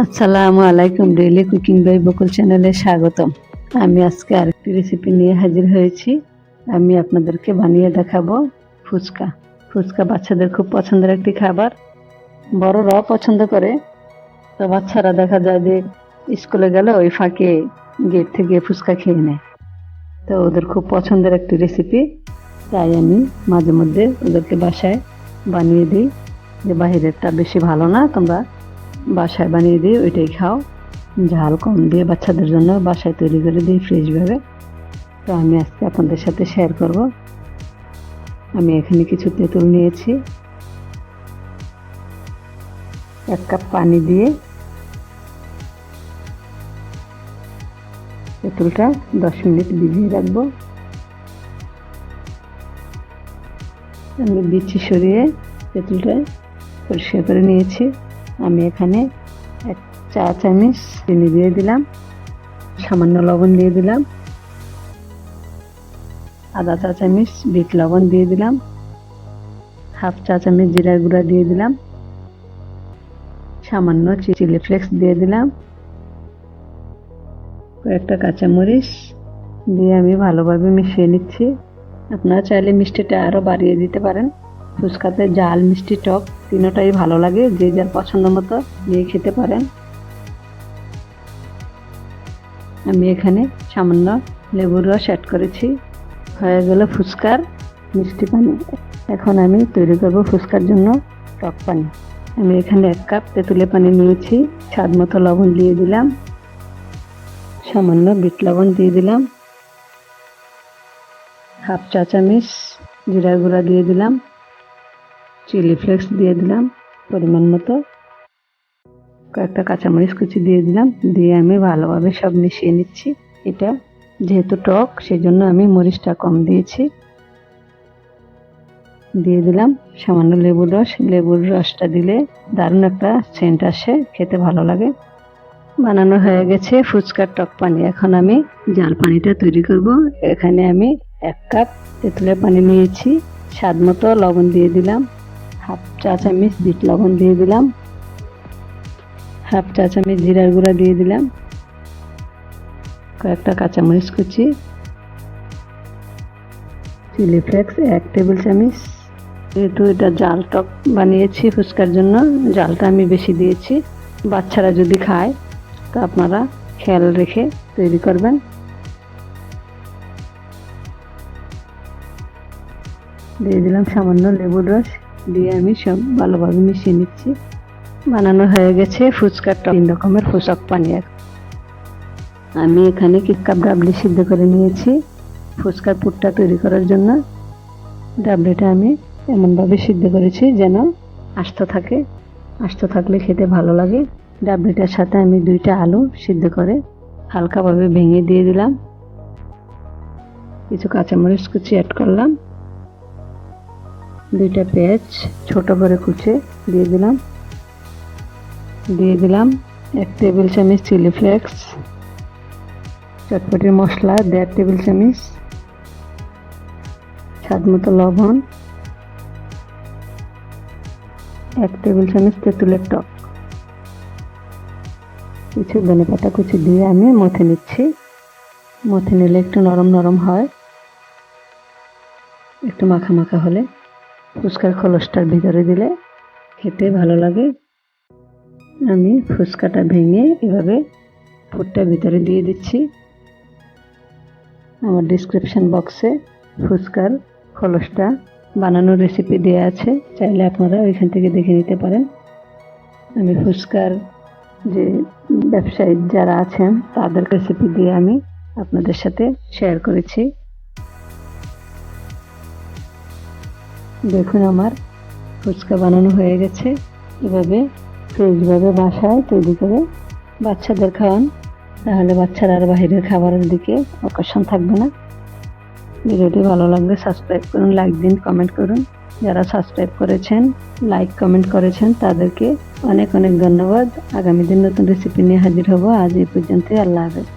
আসসালামু আলাইকুম, daily cooking by বকুল চ্যানেলে স্বাগতম। আমি আজকে আরেকটি রেসিপি নিয়ে হাজির হয়েছি। আমি আপনাদেরকে বানিয়ে দেখাবো ফুচকা। ফুচকা বাচ্চাদের খুব পছন্দের একটি খাবার। বড়রাও পছন্দ করে, তো বাচ্চারা দেখা যায় যে স্কুলে গেলে ওই ফাঁকে গেট থেকে ফুচকা খেয়ে নেয়। তো ওদের খুব পছন্দের একটি রেসিপি, তাই আমি মাঝে মধ্যে ওদেরকে বাসায় বানিয়ে দিই। যে বাহিরেরটা বেশি ভালো না, তোমরা বাসায় বানিয়ে দিই, ওইটাই খাও। ঝাল কম দিয়ে বাচ্চাদের জন্য বাসায় তৈরি করে দিই ফ্রেশভাবে। তো আমি আজকে আপনাদের সাথে শেয়ার করব। আমি এখানে কিছু তেঁতুল নিয়েছি, 1 কাপ পানি দিয়ে তেঁতুলটা 10 মিনিট ভিজিয়ে রাখবো। আমি বিচি সরিয়ে তেঁতুলটা পরিষ্কার করে নিয়েছি। আমি এখানে 1 চা চামচ চিনি দিয়ে দিলাম, সামান্য লবণ দিয়ে দিলাম, আধা চা চামচ বিট লবণ দিয়ে দিলাম, 1/2 চা চামচ জিরার গুঁড়া দিয়ে দিলাম, সামান্য চিলি ফ্লেক্স দিয়ে দিলাম, কয়েকটা কাঁচামরিচ দিয়ে আমি ভালোভাবে মিশিয়ে নিচ্ছি। আপনারা চাইলে মিষ্টিটা আরও বাড়িয়ে দিতে পারেন। ফুচকাতে ঝাল, মিষ্টি, টক তিনটাই ভালো লাগে, যে যার পছন্দ মতো নিয়ে খেতে পারেন। আমি এখানে সামান্য লেবুর রস অ্যাড করেছি। হয়ে গেল ফুচকার মিষ্টি পানি। এখন আমি তৈরি করব ফুচকার জন্য টক পানি। আমি এখানে 1 কাপ তেঁতুলের পানি নিয়েছি, স্বাদ মতো লবণ দিয়ে দিলাম, সামান্য বিট লবণ দিয়ে দিলাম, 1/2 চা চামচ জিরার গুঁড়া দিয়ে দিলাম, চিলি ফ্লেক্স দিয়ে দিলাম পরিমাণ মতো, কয়েকটা কাঁচামরিচ কুচি দিয়ে দিলাম। দিয়ে আমি ভালোভাবে সব মিশিয়ে নিচ্ছি। এটা যেহেতু টক, সেজন্য আমি মরিচটা কম দিয়েছি। দিয়ে দিলাম সামান্য লেবুর রস। লেবুর রসটা দিলে দারুণ একটা সেন্ট আসে, খেতে ভালো লাগে। বানানো হয়ে গেছে ফুচকার টক পানি। এখন আমি জাল পানিটা তৈরি করব। এখানে আমি 1 কাপ তেঁতুলের পানি নিয়েছি, স্বাদ মতো লবণ দিয়ে দিলাম, 1/2 চা চামচ বিট লবণ দিয়ে দিলাম, 1/2 চা চামচ জিরার গুঁড়া দিয়ে দিলাম, কয়েকটা কাঁচামরিচ কুচি, চিলি ফ্লেক্স 1 টেবিল চামচ। যেহেতু এটা জাল টক বানিয়েছি ফুচকার জন্য, জালটা আমি বেশি দিয়েছি। বাচ্চারা যদি খায় তো আপনারা খেয়াল রেখে তৈরি করবেন। দিয়ে দিলাম সামান্য লেবুর রস, দিয়ে আমি সব ভালোভাবে মিশিয়ে নিচ্ছি। বানানো হয়ে গেছে ফুচকার 3 রকমের ফুচক পানি। আমি এখানে 1 কাপ ডাবলি সিদ্ধ করে নিয়েছি ফুচকার পুরটা তৈরি করার জন্য। ডাবলিটা আমি এমনভাবে সিদ্ধ করেছি যেন আস্ত থাকে, আস্ত থাকলে খেতে ভালো লাগে। ডাবলিটার সাথে আমি 2টা আলু সিদ্ধ করে হালকাভাবে ভেঙে দিয়ে দিলাম, কিছু কাঁচামরিচ কুচি অ্যাড করলাম, 2টা পেঁয়াজ ছোট করে কুচে দিয়ে দিলাম, 1 টেবিল চামচ চিলি ফ্লেক্স, চটপটির মশলা 1.5 টেবিল চামচ, স্বাদ মতো লবণ, 1 টেবিল চামচ তেঁতুলের টক, কিছু ধনেপাতা কুচি দিয়ে আমি মথে নিচ্ছি। মথে নিলে একটু নরম নরম হয়, একটু মাখা মাখা হলে ফুচকার খোলসটার ভিতরে দিলে খেতে ভালো লাগে। আমি ফুচকাটা ভেঙে এভাবে পুরটার ভিতরে দিয়ে দিচ্ছি। আমার ডিসক্রিপশন বক্সে ফুচকার খোলসটা বানানোর রেসিপি দেওয়া আছে, চাইলে আপনারা ওইখান থেকে দেখে নিতে পারেন। আমি ফুচকার যে ব্যবসায়ী যারা আছেন তাদের রেসিপি দিয়ে আমি আপনাদের সাথে শেয়ার করেছি। দেখুন আমার ফুচকা বানানো হয়ে গেছে। এভাবে ফ্রেশভাবে বাসায় তৈরি করে বাচ্চাদের খাওয়ান, তাহলে বাচ্চারা আর বাহিরের খাবারের দিকে আকর্ষণ থাকবে না। ভিডিওটি ভালো লাগলে সাবস্ক্রাইব করুন, লাইক দিন, কমেন্ট করুন। যারা সাবস্ক্রাইব করেছেন, লাইক কমেন্ট করেছেন, তাদেরকে অনেক অনেক ধন্যবাদ। আগামী দিন নতুন রেসিপি নিয়ে হাজির হব। আজ এই পর্যন্ত, আল্লাহ হাফেজ।